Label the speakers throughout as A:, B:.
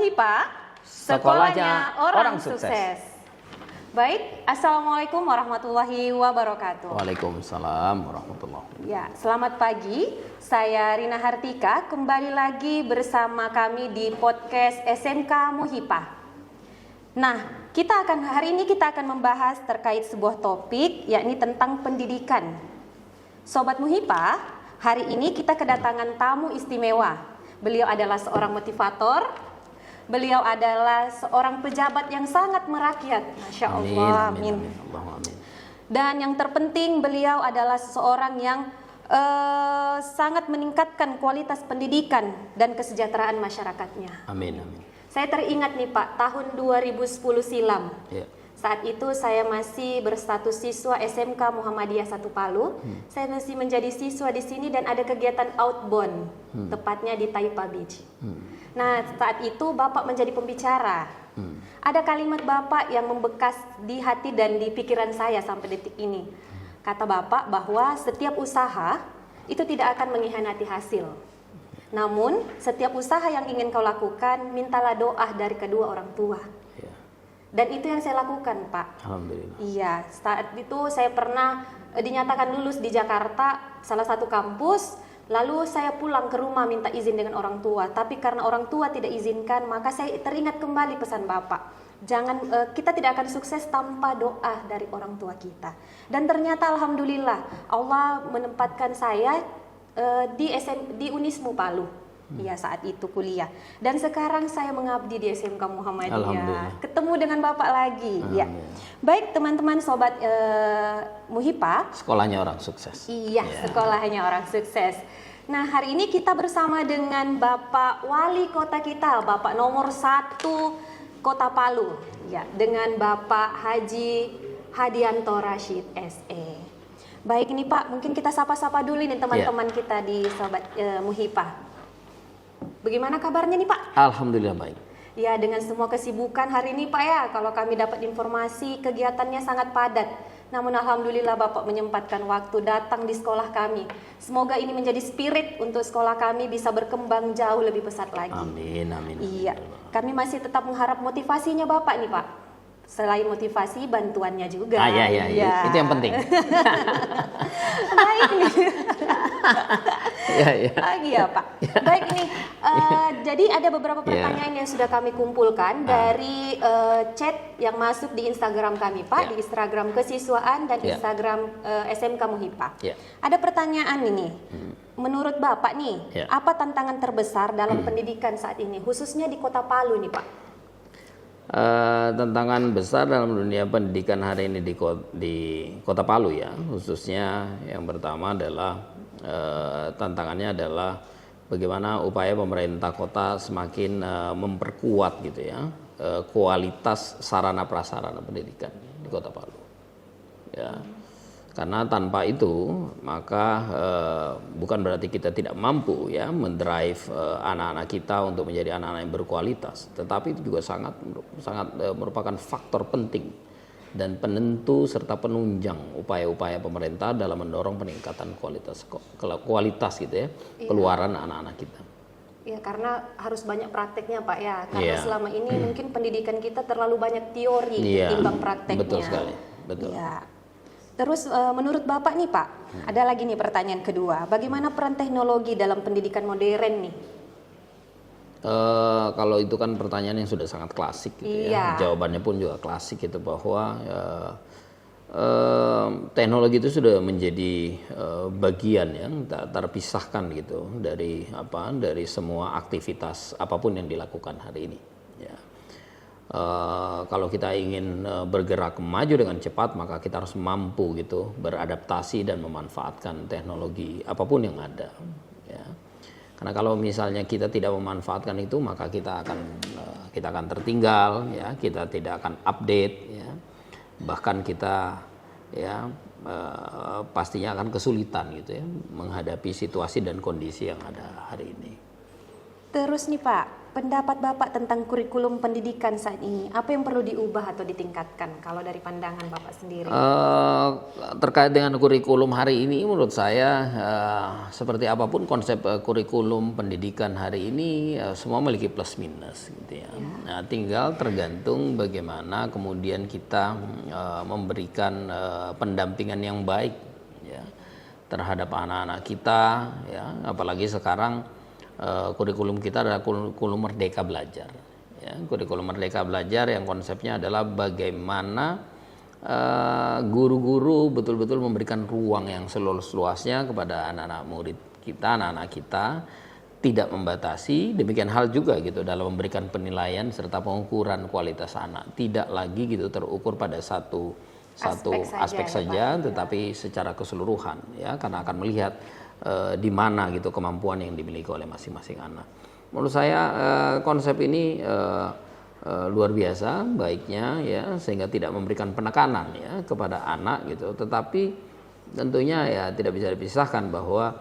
A: MUHIPA, sekolahnya orang sukses. Baik, Assalamualaikum warahmatullahi wabarakatuh.
B: Waalaikumsalam warahmatullahi wabarakatuh.
A: Ya, selamat pagi. Saya Rina Hartika, kembali lagi bersama kami di podcast SMK MUHIPA. Nah, hari ini kita akan membahas terkait sebuah topik, yakni tentang pendidikan. Sobat MUHIPA, hari ini kita kedatangan tamu istimewa. Beliau adalah seorang motivator. Beliau adalah seorang pejabat yang sangat merakyat. Masya Allah. Amin. Dan yang terpenting, beliau adalah seseorang yang sangat meningkatkan kualitas pendidikan dan kesejahteraan masyarakatnya.
B: Amin.
A: Saya teringat nih Pak, tahun 2010 silam.
B: Ya.
A: Saat itu saya masih berstatus siswa SMK Muhammadiyah 1 Palu. Saya masih menjadi siswa di sini dan ada kegiatan outbound, tepatnya di Taipa Beach. Nah, saat itu Bapak menjadi pembicara. Ada kalimat Bapak yang membekas di hati dan di pikiran saya sampai detik ini. Kata Bapak bahwa setiap usaha itu tidak akan mengkhianati hasil. Namun, setiap usaha yang ingin kau lakukan, mintalah doa dari kedua orang tua. Dan itu yang saya lakukan, Pak.
B: Alhamdulillah.
A: Iya, saat itu saya pernah dinyatakan lulus di Jakarta, salah satu kampus. Lalu saya pulang ke rumah minta izin dengan orang tua. Tapi karena orang tua tidak izinkan, maka saya teringat kembali pesan Bapak. Kita tidak akan sukses tanpa doa dari orang tua kita. Dan ternyata alhamdulillah Allah menempatkan saya di Unismu Palu. Iya, saat itu kuliah. Dan sekarang saya mengabdi di SMK Muhammadiyah. Ketemu dengan Bapak lagi. Ya. Baik teman-teman sobat MUHIPA.
B: Sekolahnya orang sukses.
A: Iya, sekolahnya orang sukses. Nah, hari ini kita bersama dengan Bapak Wali Kota kita, Bapak nomor 1 Kota Palu. Ya, dengan Bapak Haji Hadianto Rashid SE. Baik ini Pak, mungkin kita sapa-sapa dulu nih teman-teman kita di sobat MUHIPA. Bagaimana kabarnya nih Pak?
B: Alhamdulillah baik.
A: Ya, dengan semua kesibukan hari ini Pak ya, kalau kami dapat informasi kegiatannya sangat padat. Namun alhamdulillah Bapak menyempatkan waktu datang di sekolah kami. Semoga ini menjadi spirit untuk sekolah kami bisa berkembang jauh lebih pesat lagi.
B: Amin.
A: Iya, kami masih tetap mengharap motivasinya Bapak nih Pak. Selain motivasi, bantuannya juga.
B: Iya. Itu yang penting.
A: Baik nih.
B: Iya
A: Pak. Baik nih. Jadi ada beberapa pertanyaan yang sudah kami kumpulkan dari chat yang masuk di Instagram kami Pak, di Instagram Kesiswaan dan Instagram SMK MUHIPA. Ada pertanyaan ini. Menurut Bapak nih, apa tantangan terbesar dalam pendidikan saat ini, khususnya di Kota Palu nih Pak?
B: Tantangan besar dalam dunia pendidikan hari ini di Kota Palu ya, khususnya yang pertama adalah tantangannya adalah bagaimana upaya pemerintah kota semakin memperkuat gitu ya kualitas sarana prasarana pendidikan di Kota Palu. Ya. Karena tanpa itu maka bukan berarti kita tidak mampu ya mendrive anak-anak kita untuk menjadi anak-anak yang berkualitas, tetapi itu juga sangat merupakan faktor penting dan penentu serta penunjang upaya-upaya pemerintah dalam mendorong peningkatan kualitas gitu ya keluaran anak-anak kita.
A: Ya, karena harus banyak prakteknya Pak ya, karena selama ini mungkin pendidikan kita terlalu banyak teori ketimbang prakteknya.
B: Betul sekali, betul.
A: Ya. Terus menurut Bapak nih Pak, ada lagi nih pertanyaan kedua. Bagaimana peran teknologi dalam pendidikan modern nih?
B: Kalau itu kan pertanyaan yang sudah sangat klasik gitu ya. Jawabannya pun juga klasik gitu bahwa teknologi itu sudah menjadi bagian yang tak terpisahkan gitu dari semua aktivitas apapun yang dilakukan hari ini. Ya. Kalau kita ingin bergerak maju dengan cepat, maka kita harus mampu gitu beradaptasi dan memanfaatkan teknologi apapun yang ada. Ya. Karena kalau misalnya kita tidak memanfaatkan itu, maka kita akan tertinggal, ya, kita tidak akan update, ya. Bahkan kita pastinya akan kesulitan gitu ya menghadapi situasi dan kondisi yang ada hari ini.
A: Terus nih Pak, pendapat Bapak tentang kurikulum pendidikan saat ini, apa yang perlu diubah atau ditingkatkan kalau dari pandangan Bapak sendiri?
B: Terkait dengan kurikulum hari ini, menurut saya seperti apapun konsep kurikulum pendidikan hari ini semua memiliki plus minus gitu ya. Nah, tinggal tergantung bagaimana kemudian kita memberikan pendampingan yang baik ya terhadap anak-anak kita ya, apalagi sekarang kurikulum kita adalah kurikulum Merdeka Belajar. Ya, kurikulum Merdeka Belajar yang konsepnya adalah bagaimana guru-guru betul-betul memberikan ruang yang seluas-luasnya kepada anak-anak murid kita, anak-anak kita, tidak membatasi. Demikian hal juga gitu dalam memberikan penilaian serta pengukuran kualitas anak. Tidak lagi gitu terukur pada satu aspek saja, tetapi secara keseluruhan ya, karena akan melihat di mana gitu kemampuan yang dimiliki oleh masing-masing anak. Menurut saya konsep ini luar biasa baiknya ya, sehingga tidak memberikan penekanan ya kepada anak gitu. Tetapi tentunya ya tidak bisa dipisahkan bahwa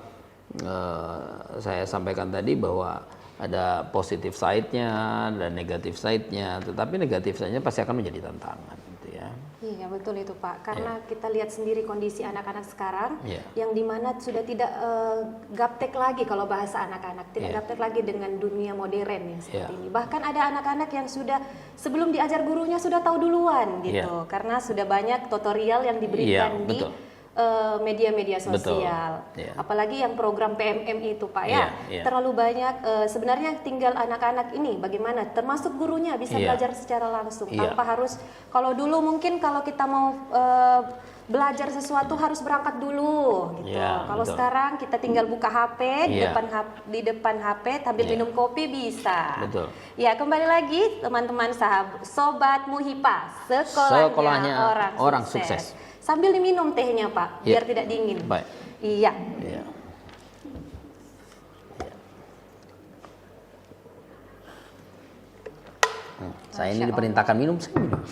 B: saya sampaikan tadi bahwa ada positif side-nya dan negatif side-nya, tetapi negatif side-nya pasti akan menjadi tantangan gitu ya.
A: Iya betul itu Pak, karena kita lihat sendiri kondisi anak-anak sekarang yang dimana sudah tidak gaptek lagi kalau bahasa anak-anak, tidak gaptek lagi dengan dunia modern yang seperti ini. Bahkan ada anak-anak yang sudah sebelum diajar gurunya sudah tahu duluan gitu, karena sudah banyak tutorial yang diberikan di media-media sosial, apalagi yang program PMM itu Pak ya, terlalu banyak. Sebenarnya tinggal anak-anak ini bagaimana, termasuk gurunya bisa belajar secara langsung tanpa harus. Kalau dulu mungkin kalau kita mau belajar sesuatu harus berangkat dulu gitu. Kalau sekarang kita tinggal buka HP di depan HP sambil minum kopi bisa.
B: Betul.
A: Ya, kembali lagi teman-teman Sobat Muhipa, sekolahnya orang sukses. Sambil diminum tehnya Pak, biar tidak dingin.
B: Baik.
A: Iya.
B: Saya ini diperintahkan minum, saya minum.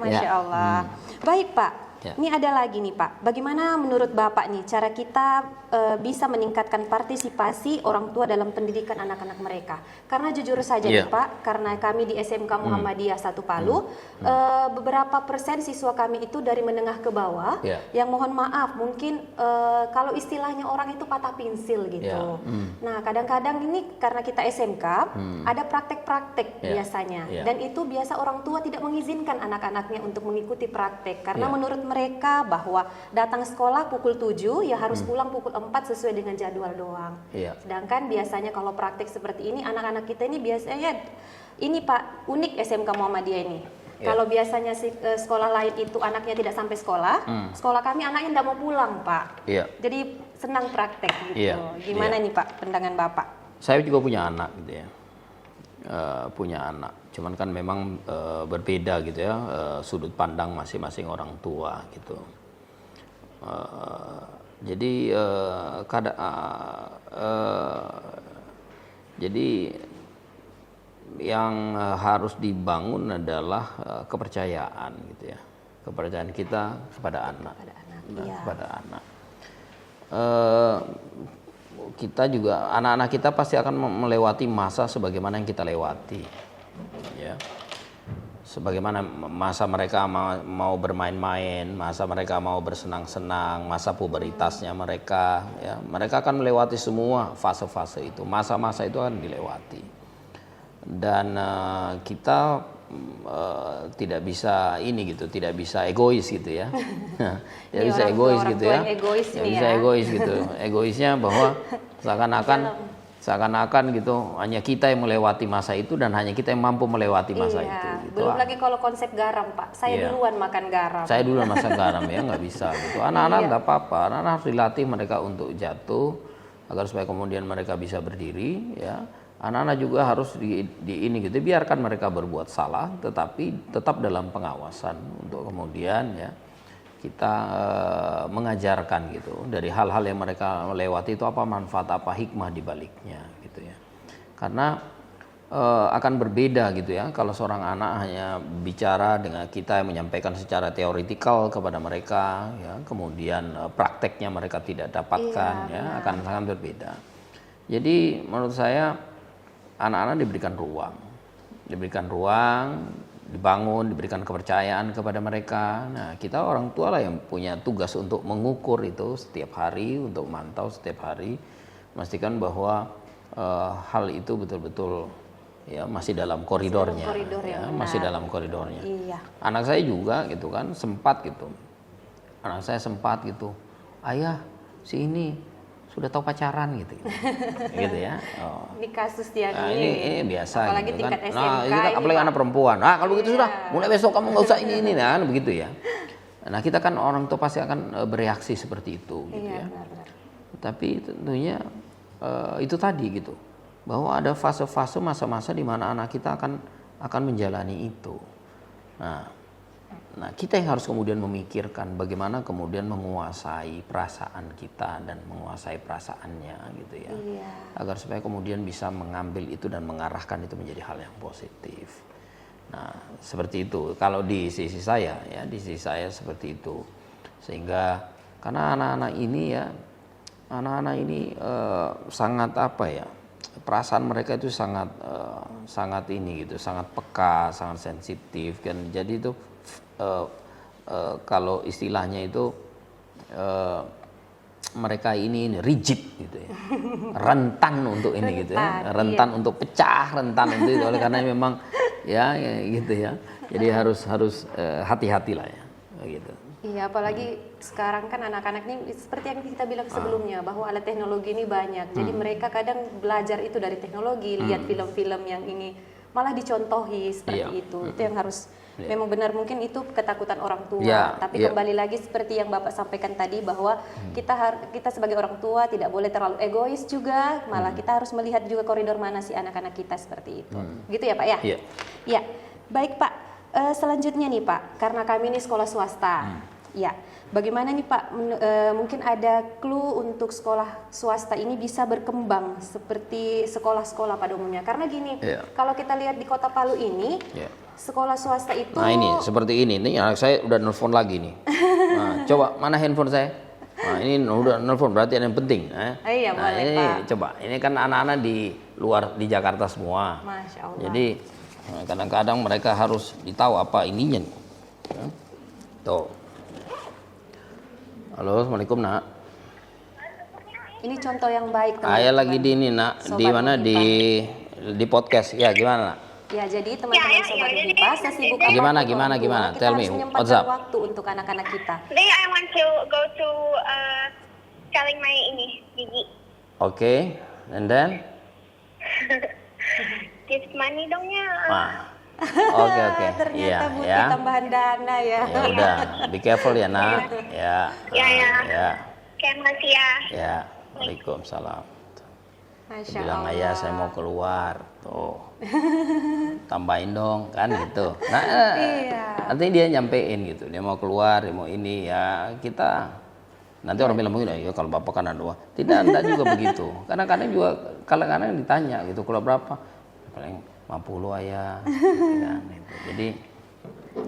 A: Masya Allah. Baik Pak. Ini ada lagi nih Pak, bagaimana menurut Bapak nih cara kita bisa meningkatkan partisipasi orang tua dalam pendidikan anak-anak mereka? Karena jujur saja nih Pak, karena kami di SMK Muhammadiyah 1 Palu, beberapa persen siswa kami itu dari menengah ke bawah, yang mohon maaf mungkin kalau istilahnya orang itu patah pensil gitu. Nah kadang-kadang ini karena kita SMK, ada praktek-praktek biasanya, dan itu biasa orang tua tidak mengizinkan anak-anaknya untuk mengikuti praktek, karena menurut mereka bahwa datang sekolah pukul 7 ya harus pulang pukul 4 sesuai dengan jadwal doang. Sedangkan biasanya kalau praktek seperti ini anak-anak kita ini biasanya ini Pak unik SMK Muhammadiyah ini. Kalau biasanya sekolah lain itu anaknya tidak sampai sekolah, sekolah kami anaknya tidak mau pulang Pak. Jadi senang praktek gitu. Gimana nih Pak pandangan Bapak?
B: Saya juga punya anak gitu ya. Punya anak, cuman kan memang berbeda gitu ya sudut pandang masing-masing orang tua gitu. Jadi jadi yang harus dibangun adalah kepercayaan gitu ya, kepercayaan kita kepada anak, kepada anak. Kita juga anak-anak kita pasti akan melewati masa sebagaimana yang kita lewati ya, sebagaimana masa mereka mau bermain-main, masa mereka mau bersenang-senang, masa puberitasnya mereka ya, mereka akan melewati semua fase-fase itu, masa-masa itu akan dilewati, dan kita tidak bisa ini gitu, tidak bisa egois gitu ya. Tidak bisa egois gitu ya. Tidak bisa egois gitu. Egoisnya bahwa seakan-akan gitu hanya kita yang melewati masa itu dan hanya kita yang mampu melewati masa itu. Gitu.
A: Belum lagi kalau konsep garam Pak. Saya duluan makan garam.
B: Saya duluan makan garam ya, nggak bisa gitu. Anak-anak nggak apa-apa. Anak-anak harus dilatih mereka untuk jatuh agar supaya kemudian mereka bisa berdiri ya. Anak-anak juga harus di ini gitu, biarkan mereka berbuat salah, tetapi tetap dalam pengawasan untuk kemudian ya kita mengajarkan gitu dari hal-hal yang mereka lewati itu apa manfaat, apa hikmah di baliknya gitu ya. Karena akan berbeda gitu ya kalau seorang anak hanya bicara dengan kita yang menyampaikan secara teoritikal kepada mereka ya, kemudian prakteknya mereka tidak dapatkan ya, akan sangat berbeda. Jadi menurut saya anak-anak diberikan ruang, dibangun, diberikan kepercayaan kepada mereka. Nah, kita orang tua lah yang punya tugas untuk mengukur itu setiap hari, untuk memantau setiap hari, memastikan bahwa hal itu betul-betul ya masih dalam koridornya, masih dalam koridornya.
A: Iya.
B: Anak saya juga gitu kan sempat gitu, ayah si ini sudah tahu pacaran gitu gitu ya.
A: Ini kasus yang
B: Nah, ini biasa
A: apalagi
B: gitu
A: tingkat
B: kan.
A: SMK
B: Nah, ini kan
A: ini,
B: apalagi
A: Pak.
B: anak perempuan. Nah, kalau begitu sudah, mulai besok kamu nggak usah ini nah, begitu ya. Nah, kita kan orang tua pasti akan bereaksi seperti itu gitu
A: Iya,
B: ya.
A: benar-benar.
B: Tapi tentunya itu tadi gitu. Bahwa ada fase-fase masa-masa di mana anak kita akan menjalani itu. Nah, kita yang harus kemudian memikirkan bagaimana kemudian menguasai perasaan kita dan menguasai perasaannya gitu ya.
A: Iya.
B: Agar supaya kemudian bisa mengambil itu dan mengarahkan itu menjadi hal yang positif. Nah, seperti itu. Kalau di sisi saya seperti itu. Sehingga karena anak-anak ini sangat apa ya? Perasaan mereka itu sangat ini gitu, sangat peka, sangat sensitif kan. Jadi itu kalau istilahnya itu mereka ini rigid gitu ya, rentan untuk ini gitu ya, rentan untuk pecah, rentan untuk itu oleh karena memang ya gitu ya. Jadi harus hati-hati lah ya gitu.
A: Iya, apalagi sekarang kan anak-anak ini seperti yang kita bilang sebelumnya bahwa alat teknologi ini banyak. Jadi mereka kadang belajar itu dari teknologi, lihat film-film yang ini malah dicontohi seperti itu. Itu yang harus memang benar, mungkin itu ketakutan orang tua. Tapi kembali lagi seperti yang Bapak sampaikan tadi bahwa kita sebagai orang tua tidak boleh terlalu egois juga, malah kita harus melihat juga koridor mana si anak-anak kita seperti itu. Gitu ya, Pak ya?
B: Iya.
A: Ya. Baik, Pak. Selanjutnya nih, Pak, karena kami ini sekolah swasta. Ya, bagaimana nih Pak, mungkin ada clue untuk sekolah swasta ini bisa berkembang seperti sekolah-sekolah pada umumnya. Karena gini, kalau kita lihat di Kota Palu ini, sekolah swasta itu...
B: Nah ini, seperti ini anak saya udah nelfon lagi nih. Nah, coba, mana handphone saya? Nah ini udah nelfon, berarti ada yang penting.
A: Iya,
B: nah
A: boleh,
B: ini
A: Pak.
B: Coba, ini kan anak-anak di luar, di Jakarta semua.
A: Masya Allah.
B: Jadi kadang-kadang mereka harus ditahu apa ininya nih. Tuh. Halo, Assalamualaikum nak.
A: Ini contoh yang baik.
B: Ayah lagi di ini nak,
A: Sobat
B: di mana
A: Muhibah.
B: di podcast. Ya gimana nak?
A: Ya, jadi teman-teman Sobat Muhibah, sesibuk apapun
B: Gimana?
A: orang tua, kita
B: Tell me,
A: harus
B: what's
A: menyempatkan
B: up?
A: waktu untuk anak-anak kita.
C: Today I want to go to selling my gigi.
B: Oke, and then?
C: Give money dong ya.
B: Oke.
A: Ternyata butuh
B: Ya.
A: tambahan dana ya.
B: Ya udah, be careful ya nak. Ya.
C: Oke, makasih ya.
B: Ya. Waalaikumsalam.
A: Masya
B: Bilang
A: Allah.
B: ayah saya mau keluar. Tuh. Tambahin dong kan gitu. Nah, nanti dia nyampein gitu. Dia mau keluar, dia mau ini ya kita. Nanti orang bilang mungkin ya kalau bapak kan ada dua. Tidak juga begitu. Kadang-kadang juga kadang-kadang ditanya gitu kalau berapa? Paling 50 ayah. Gitu kan, gitu. Jadi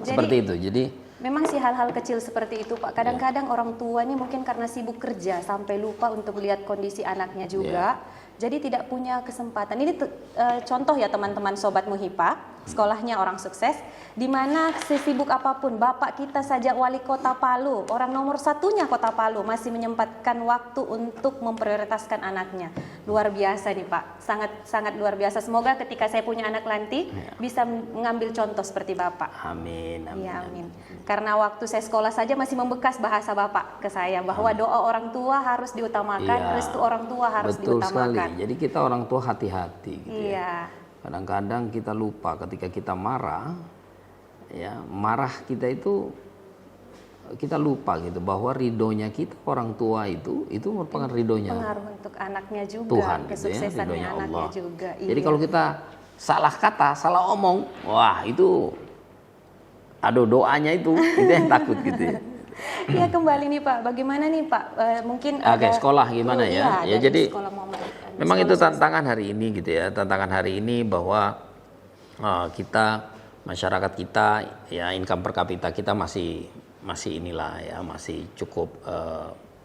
B: seperti itu. Jadi
A: memang sih hal-hal kecil seperti itu Pak. Kadang-kadang orang tua ini mungkin karena sibuk kerja sampai lupa untuk lihat kondisi anaknya juga. Jadi tidak punya kesempatan. Ini contoh ya teman-teman Sobat Muhibah, sekolahnya orang sukses, di mana sesibuk apapun Bapak kita saja wali kota Palu, orang nomor satunya kota Palu masih menyempatkan waktu untuk memprioritaskan anaknya. Luar biasa nih Pak, sangat luar biasa. Semoga ketika saya punya anak nanti bisa mengambil contoh seperti Bapak.
B: amin.
A: Ya, amin. Karena waktu saya sekolah saja masih membekas bahasa Bapak ke saya bahwa doa orang tua harus diutamakan, restu orang tua harus
B: Betul
A: diutamakan.
B: sekali. Jadi kita orang tua hati-hati gitu
A: Iya.
B: ya. Kadang-kadang kita lupa ketika kita marah, ya marah kita itu kita lupa gitu bahwa ridhonya kita orang tua itu merupakan ridhonya
A: Pengaruh untuk anaknya juga,
B: Tuhan gitu ya,
A: kesuksesannya
B: ridhonya
A: anaknya
B: Allah.
A: juga.
B: Jadi
A: Iya.
B: kalau kita salah kata, salah omong, wah itu aduh doanya itu yang takut gitu ya.
A: Iya, kembali nih Pak, bagaimana nih Pak? Mungkin
B: Oke, sekolah gimana
A: clue,
B: ya?
A: iya,
B: Ya
A: dari
B: jadi
A: sekolah Muhammad.
B: memang
A: Sekolah
B: itu
A: swasta.
B: tantangan hari ini gitu ya. Tantangan hari ini bahwa kita masyarakat kita ya income per kapita kita masih inilah ya masih cukup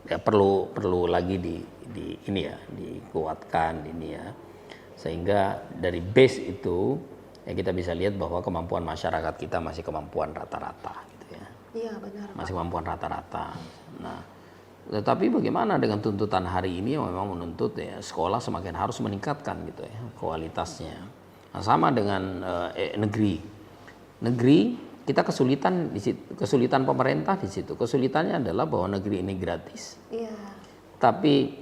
B: ya perlu lagi di ini ya dikuatkan ini ya. Sehingga dari base itu ya kita bisa lihat bahwa kemampuan masyarakat kita masih kemampuan rata-rata gitu ya.
A: Iya, benar, Pak.
B: Masih kemampuan rata-rata. Nah, tetapi bagaimana dengan tuntutan hari ini yang memang menuntut ya sekolah semakin harus meningkatkan gitu ya kualitasnya. Nah, sama dengan negeri. Negeri kita kesulitan di situ, kesulitan pemerintah di situ. Kesulitannya adalah bahwa negeri ini gratis.
A: Iya.
B: Tapi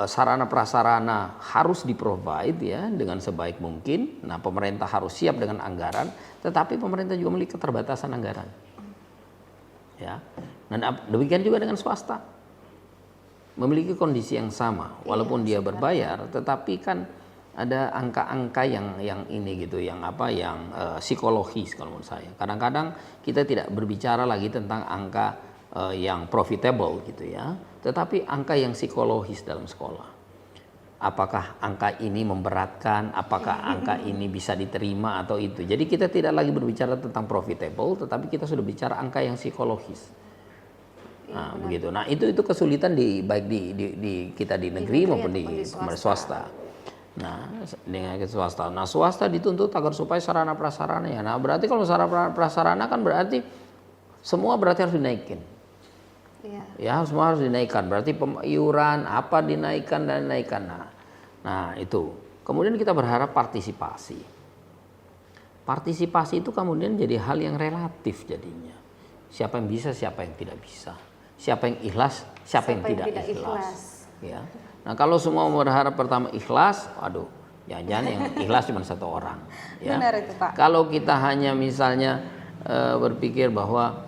B: sarana prasarana harus di-provide ya dengan sebaik mungkin. Nah, pemerintah harus siap dengan anggaran, tetapi pemerintah juga memiliki keterbatasan anggaran. Ya. Dan demikian juga dengan swasta. Memiliki kondisi yang sama, walaupun dia berbayar, tetapi kan ada angka-angka yang ini gitu, yang psikologis kalau menurut saya. Kadang-kadang kita tidak berbicara lagi tentang angka yang profitable gitu ya, tetapi angka yang psikologis dalam sekolah. Apakah angka ini memberatkan, apakah angka ini bisa diterima atau itu. Jadi kita tidak lagi berbicara tentang profitable, tetapi kita sudah bicara angka yang psikologis. Nah, begitu. Nah, itu kesulitan baik di kita di negeri maupun di swasta. Nah, dengan swasta. Nah, swasta dituntut agar supaya sarana prasarana ya. Nah, berarti kalau sarana prasarana kan berarti semua berarti harus dinaikin.
A: Iya.
B: Ya, semua harus dinaikkan. Berarti iuran apa dinaikkan dan dinaikkan. Nah, itu. Kemudian kita berharap partisipasi. Partisipasi itu kemudian jadi hal yang relatif jadinya. Siapa yang bisa, siapa yang tidak bisa. Siapa yang ikhlas, siapa yang tidak ikhlas. Ya. Nah, kalau semua berharap pertama ikhlas, waduh, jangan-jangan yang ikhlas cuma satu orang. Ya.
A: Benar itu, Pak.
B: Kalau kita hanya misalnya berpikir bahwa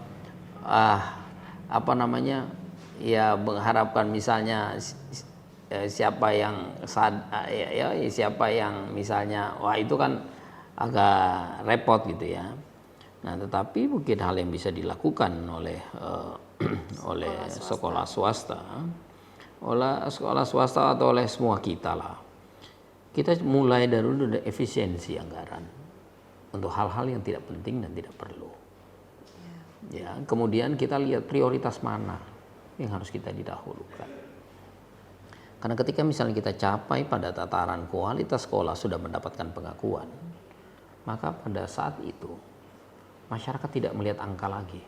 B: ya mengharapkan misalnya siapa yang siapa yang misalnya, wah itu kan agak repot gitu ya. Nah, tetapi mungkin hal yang bisa dilakukan oleh sekolah swasta. Oleh sekolah swasta atau oleh semua kita lah. Kita mulai dari efisiensi anggaran untuk hal-hal yang tidak penting dan tidak perlu. Ya, kemudian kita lihat prioritas mana yang harus kita didahulukan. Karena ketika misalnya kita capai pada tataran kualitas sekolah sudah mendapatkan pengakuan, maka pada saat itu masyarakat tidak melihat angka lagi.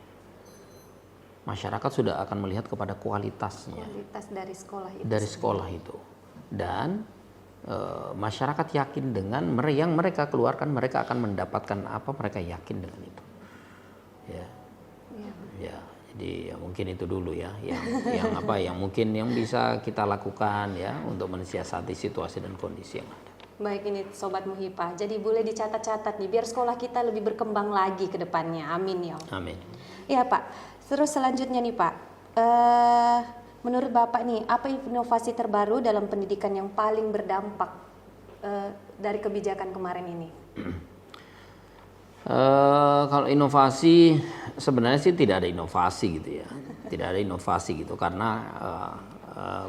B: Masyarakat sudah akan melihat kepada kualitasnya.
A: Kualitas dari sekolah itu.
B: Dari sekolah itu. Dan masyarakat yakin dengan yang mereka keluarkan, mereka akan mendapatkan apa, mereka yakin dengan itu. Ya. Ya, jadi ya mungkin itu dulu ya, yang mungkin yang bisa kita lakukan ya untuk mensiasati situasi dan kondisi yang ada.
A: Baik, ini Sobat Muhipah. Jadi boleh dicatat-catat nih biar sekolah kita lebih berkembang lagi ke depannya. Amin ya.
B: Amin.
A: Iya, Pak. Terus selanjutnya nih, Pak. Menurut Bapak nih, apa inovasi terbaru dalam pendidikan yang paling berdampak dari kebijakan kemarin ini?
B: Kalau inovasi sebenarnya sih tidak ada inovasi gitu ya. Tidak ada inovasi gitu karena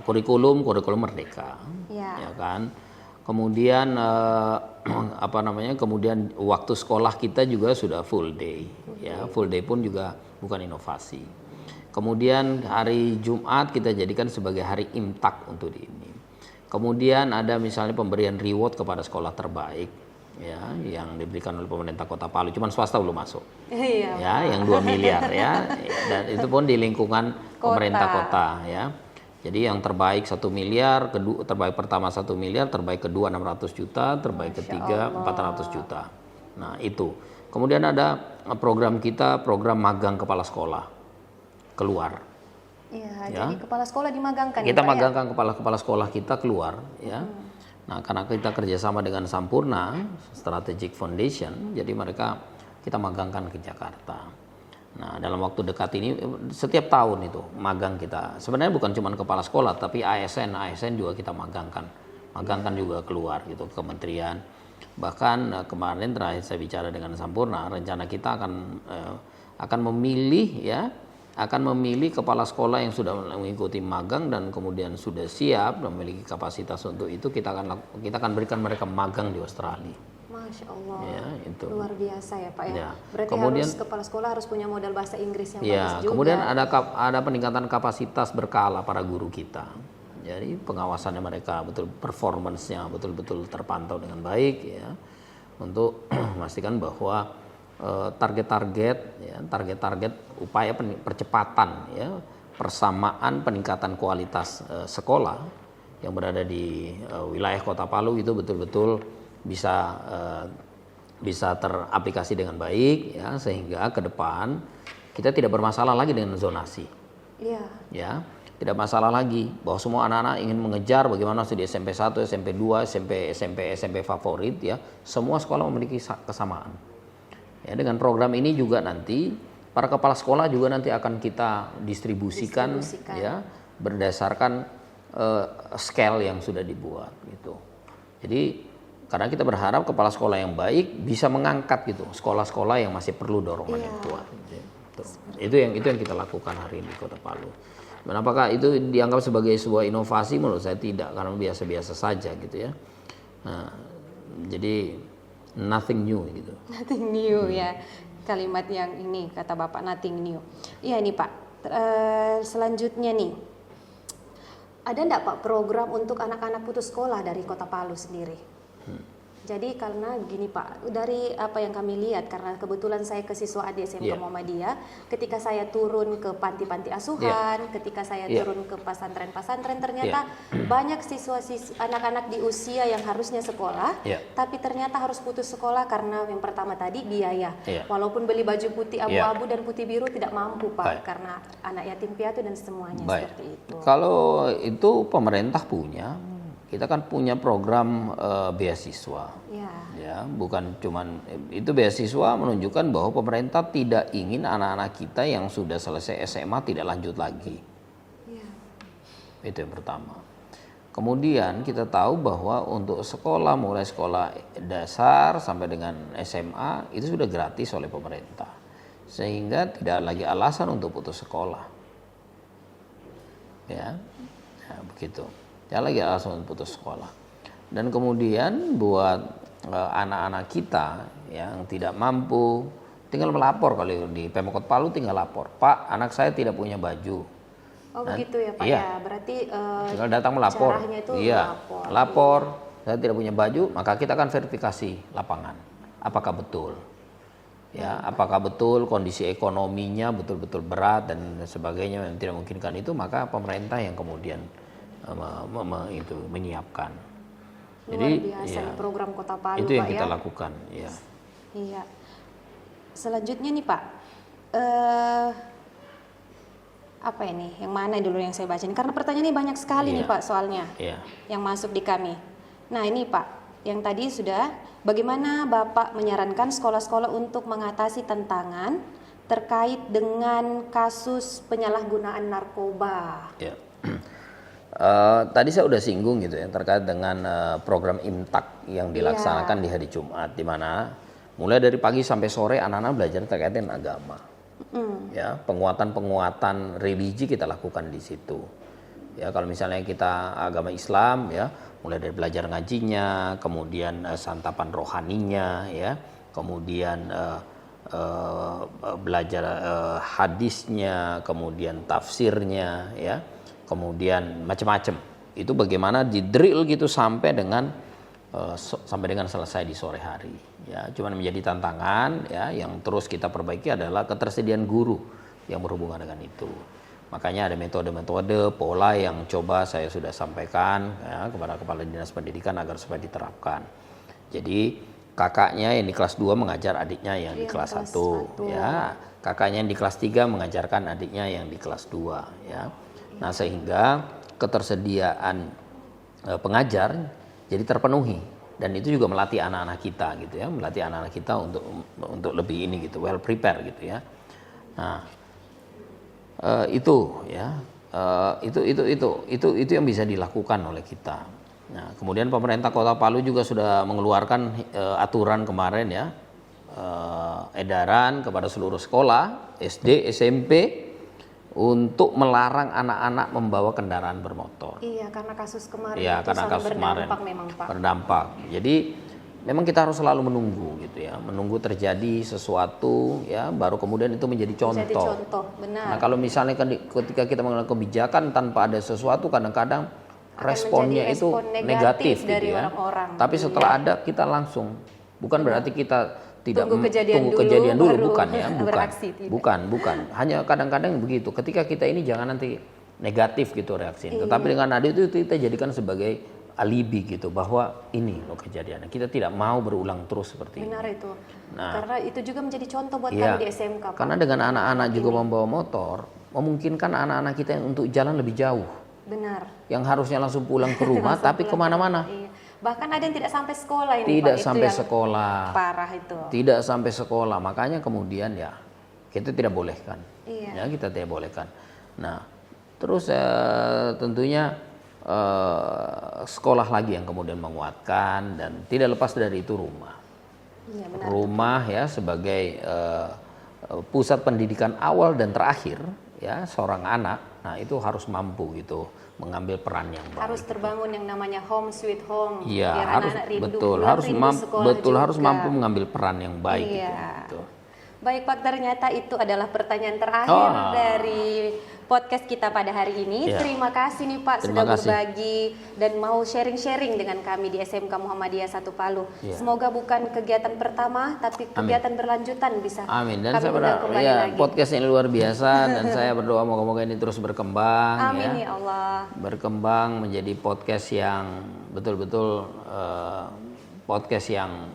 B: kurikulum merdeka. Ya kan? Kemudian kemudian waktu sekolah kita juga sudah full day. Ya, full day pun juga bukan inovasi. Kemudian hari Jumat kita jadikan sebagai hari imtak untuk ini. Kemudian ada misalnya pemberian reward kepada sekolah terbaik ya yang diberikan oleh pemerintah Kota Palu, cuman swasta belum masuk.
A: Iya,
B: ya, yang 2 miliar ya. Dan itu pun di lingkungan pemerintah kota ya. Jadi yang terbaik 1 miliar, terbaik pertama 1 miliar, terbaik kedua 600 juta, terbaik ketiga 400 juta. Nah, itu. Kemudian ada program kita, program magang kepala sekolah keluar.
A: Iya, ya. Jadi kepala sekolah dimagangkan.
B: Kita magangkan kepala sekolah kita keluar ya. Nah, karena kita kerjasama dengan Sampurna Strategic Foundation, jadi kita magangkan ke Jakarta. Nah, dalam waktu dekat ini setiap tahun itu magang kita. Sebenarnya bukan cuma kepala sekolah, tapi ASN juga kita magangkan juga keluar gitu ke kementerian. Bahkan kemarin terakhir saya bicara dengan Sampurna, rencana kita akan memilih kepala sekolah yang sudah mengikuti magang dan kemudian sudah siap memiliki kapasitas untuk itu. Kita akan berikan mereka magang di Australia.
A: Masya Allah,
B: ya, itu.
A: Luar biasa ya Pak ya.
B: Ya.
A: Berarti
B: kemudian,
A: kepala sekolah harus punya modal bahasa Inggris yang
B: ya,
A: bagus juga.
B: Kemudian ada peningkatan kapasitas berkala para guru kita. Jadi pengawasannya mereka betul, performance-nya betul-betul terpantau dengan baik ya, untuk memastikan bahwa target-target upaya percepatan ya, persamaan peningkatan kualitas sekolah yang berada di wilayah Kota Palu itu betul-betul bisa teraplikasi dengan baik ya, sehingga ke depan kita tidak bermasalah lagi dengan zonasi.
A: Iya.
B: Ya, tidak masalah lagi bahwa semua anak-anak ingin mengejar bagaimana di SMP 1, SMP 2, SMP favorit ya, semua sekolah memiliki kesamaan. Ya, dengan program ini juga nanti para kepala sekolah juga nanti akan kita distribusikan. Ya, berdasarkan scale yang sudah dibuat gitu. Jadi karena kita berharap kepala sekolah yang baik bisa mengangkat gitu sekolah-sekolah yang masih perlu dorongan yang kuat. Gitu. Itu yang kita lakukan hari ini di Kota Palu. Dan apakah itu dianggap sebagai sebuah inovasi? Menurut saya tidak, karena biasa-biasa saja gitu ya. Nah, jadi nothing new gitu.
A: Nothing new ya, kalimat yang ini kata Bapak, nothing new. Iya nih Pak, selanjutnya nih, ada enggak Pak program untuk anak-anak putus sekolah dari Kota Palu sendiri? Jadi karena gini Pak, dari apa yang kami lihat, karena kebetulan saya ke siswa di SMK Muhammadiyah, ketika saya turun ke panti-panti asuhan, ketika saya turun ke pesantren-pesantren, ternyata banyak anak-anak di usia yang harusnya sekolah, tapi ternyata harus putus sekolah karena yang pertama tadi biaya. Walaupun beli baju putih abu-abu dan putih biru tidak mampu Pak, karena anak yatim piatu dan semuanya seperti itu.
B: Kalau itu pemerintah punya. Kita kan punya program beasiswa, ya, bukan cuman itu beasiswa menunjukkan bahwa pemerintah tidak ingin anak-anak kita yang sudah selesai SMA tidak lanjut lagi. Itu yang pertama. Kemudian kita tahu bahwa untuk sekolah, mulai sekolah dasar sampai dengan SMA itu sudah gratis oleh pemerintah, sehingga tidak lagi alasan untuk putus sekolah. Ya, begitu. Lagi alasan putus sekolah. Dan kemudian buat anak-anak kita yang tidak mampu, tinggal melapor. Kalau di Pemkot Palu tinggal lapor, Pak, anak saya tidak punya baju.
A: Begitu ya Pak ya, berarti
B: tinggal datang melapor.
A: Caranya itu
B: lapor, saya tidak punya baju, maka kita akan verifikasi lapangan, apakah betul. Ya, apakah betul kondisi ekonominya betul-betul berat dan sebagainya yang tidak memungkinkan itu, maka pemerintah yang kemudian menyiapkan.
A: Jadi biasa program Kota Palu
B: itu yang
A: Pak,
B: kita lakukan. Ya.
A: Iya. Selanjutnya nih Pak, apa ini? Yang mana dulu yang saya baca ini? Karena pertanyaan ini banyak sekali nih Pak soalnya yang masuk di kami. Nah ini Pak, yang tadi sudah, bagaimana Bapak menyarankan sekolah-sekolah untuk mengatasi tantangan terkait dengan kasus penyalahgunaan narkoba?
B: Ya. Tadi saya udah singgung gitu ya terkait dengan program Imtak yang dilaksanakan di hari Jumat, di mana mulai dari pagi sampai sore anak-anak belajar terkait dengan agama. Ya, penguatan religi kita lakukan di situ. Ya, kalau misalnya kita agama Islam ya, mulai dari belajar ngajinya, kemudian santapan rohaninya ya, kemudian belajar hadisnya, kemudian tafsirnya ya. Kemudian macam-macam itu bagaimana di drill gitu sampai dengan selesai di sore hari ya. Cuman menjadi tantangan ya, yang terus kita perbaiki adalah ketersediaan guru yang berhubungan dengan itu. Makanya ada metode-metode pola yang coba saya sudah sampaikan ya, kepada kepala dinas pendidikan agar supaya diterapkan. Jadi kakaknya yang di kelas 2 mengajar adiknya yang di kelas 1 ya, kakaknya yang di kelas 3 mengajarkan adiknya yang di kelas 2 ya. Nah, sehingga ketersediaan pengajar jadi terpenuhi, dan itu juga melatih anak-anak kita gitu ya, melatih anak-anak kita untuk lebih ini gitu, well prepare gitu ya. Nah, itu ya, itu yang bisa dilakukan oleh kita. Nah, kemudian pemerintah Kota Palu juga sudah mengeluarkan aturan kemarin ya, edaran kepada seluruh sekolah SD, SMP untuk melarang anak-anak membawa kendaraan bermotor.
A: Iya, karena kasus kemarin
B: itu karena kasus
A: berdampak memang Pak.
B: Berdampak. Jadi memang kita harus selalu menunggu gitu ya, menunggu terjadi sesuatu ya, baru kemudian itu menjadi contoh.
A: Menjadi contoh, benar.
B: Nah, kalau misalnya ketika kita mengambil kebijakan tanpa ada sesuatu, kadang-kadang responnya
A: menjadi
B: itu
A: respon
B: negatif
A: dari
B: gitu ya.
A: orang-orang.
B: Tapi setelah ada kita langsung, bukan berarti kita tidak
A: Tunggu kejadian dulu,
B: kejadian dulu,
A: baru
B: bukan ya, bukan.
A: beraksi, tidak.
B: bukan. Hanya kadang-kadang begitu. Ketika kita ini jangan nanti negatif gitu reaksi. Tetapi dengan nada itu kita jadikan sebagai alibi gitu bahwa ini loh kejadiannya. Kita tidak mau berulang terus seperti
A: Benar
B: ini.
A: itu.
B: Nah.
A: Karena itu juga menjadi contoh buat
B: Iya.
A: kami di SMK. Pak.
B: Karena dengan anak-anak juga membawa motor, memungkinkan anak-anak kita untuk jalan lebih jauh.
A: Benar.
B: Yang harusnya langsung pulang ke rumah,
A: Langsung
B: tapi
A: pulang
B: kemana-mana.
A: Iya. Bahkan ada yang tidak sampai sekolah ini
B: Tidak
A: Pak. Itu
B: sampai
A: yang
B: sekolah.
A: Parah itu.
B: Tidak sampai sekolah. Makanya kemudian ya kita tidak bolehkan.
A: Iya.
B: Ya, kita tidak bolehkan. Nah, terus tentunya sekolah lagi yang kemudian menguatkan dan tidak lepas dari itu rumah.
A: Iya, benar.
B: Rumah ya sebagai pusat pendidikan awal dan terakhir ya seorang anak. Nah, itu harus mampu gitu mengambil peran yang baik.
A: Harus terbangun yang namanya home sweet home.
B: Iya,
A: biar
B: harus
A: anak-anak rindu,
B: betul,
A: pulang
B: harus
A: rindu sekolah
B: harus
A: juga.
B: mampu mengambil peran yang baik
A: Iya.
B: gitu.
A: Baik Pak, ternyata itu adalah pertanyaan terakhir dari podcast kita pada hari ini.
B: Iya.
A: Terima kasih nih Pak
B: Terima
A: sudah
B: kasih.
A: berbagi dan mau sharing-sharing dengan kami di SMK Muhammadiyah 1 Palu.
B: Iya.
A: Semoga bukan kegiatan pertama tapi kegiatan berlanjutan bisa.
B: Amin. Dan
A: kami
B: saya
A: undang
B: berdoa
A: kembali
B: ya
A: lagi.
B: podcast ini luar biasa dan saya berdoa moga-moga ini terus berkembang
A: Amin
B: ya.
A: ya Allah.
B: Berkembang menjadi podcast yang betul-betul podcast yang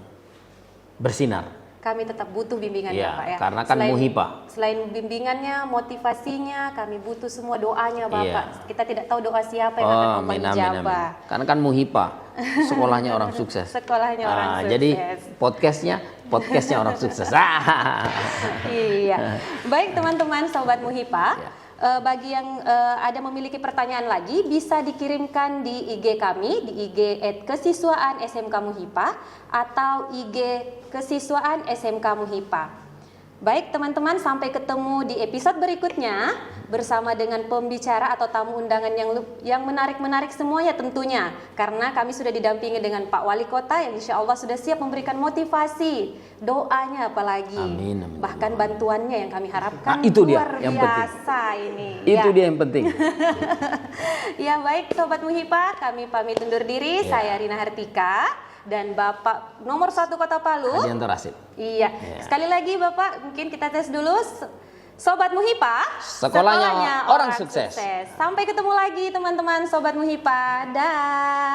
B: bersinar.
A: Kami tetap butuh bimbingannya
B: Iya,
A: Pak ya.
B: karena kan Muhipa.
A: Selain bimbingannya, motivasinya, kami butuh semua doanya Bapak.
B: Iya.
A: Kita tidak tahu doa siapa yang akan Allah
B: Amin.
A: ijabah.
B: Karena kan Muhipa, sekolahnya orang sukses.
A: Sekolahnya orang sukses.
B: Jadi podcastnya orang sukses.
A: Iya. Baik teman-teman Sobat Muhipa,
B: Ya.
A: Bagi yang ada memiliki pertanyaan lagi bisa dikirimkan di IG kami di IG @kesiswaan SMK Muhipa atau IG Kesiswaan SMK Muhipa. Baik teman-teman, sampai ketemu di episode berikutnya bersama dengan pembicara atau tamu undangan yang menarik-menarik semuanya tentunya. Karena kami sudah didampingi dengan Pak Wali Kota yang insya Allah sudah siap memberikan motivasi, doanya apalagi.
B: Amin, amin.
A: Bahkan bantuannya yang kami harapkan
B: Nah, itu dia
A: luar
B: yang
A: biasa ini.
B: Itu
A: Ya.
B: dia yang penting.
A: Ya baik Sobat Muhipa, kami pamit undur diri.
B: Ya.
A: Saya Rina Hartika dan Bapak nomor 1 Kota Palu.
B: Adianto Rasid.
A: Iya. Sekali lagi Bapak, mungkin kita tes dulu. Sobat Muhipa,
B: Sekolahnya orang sukses.
A: Sampai ketemu lagi teman-teman Sobat Muhipa. Dah.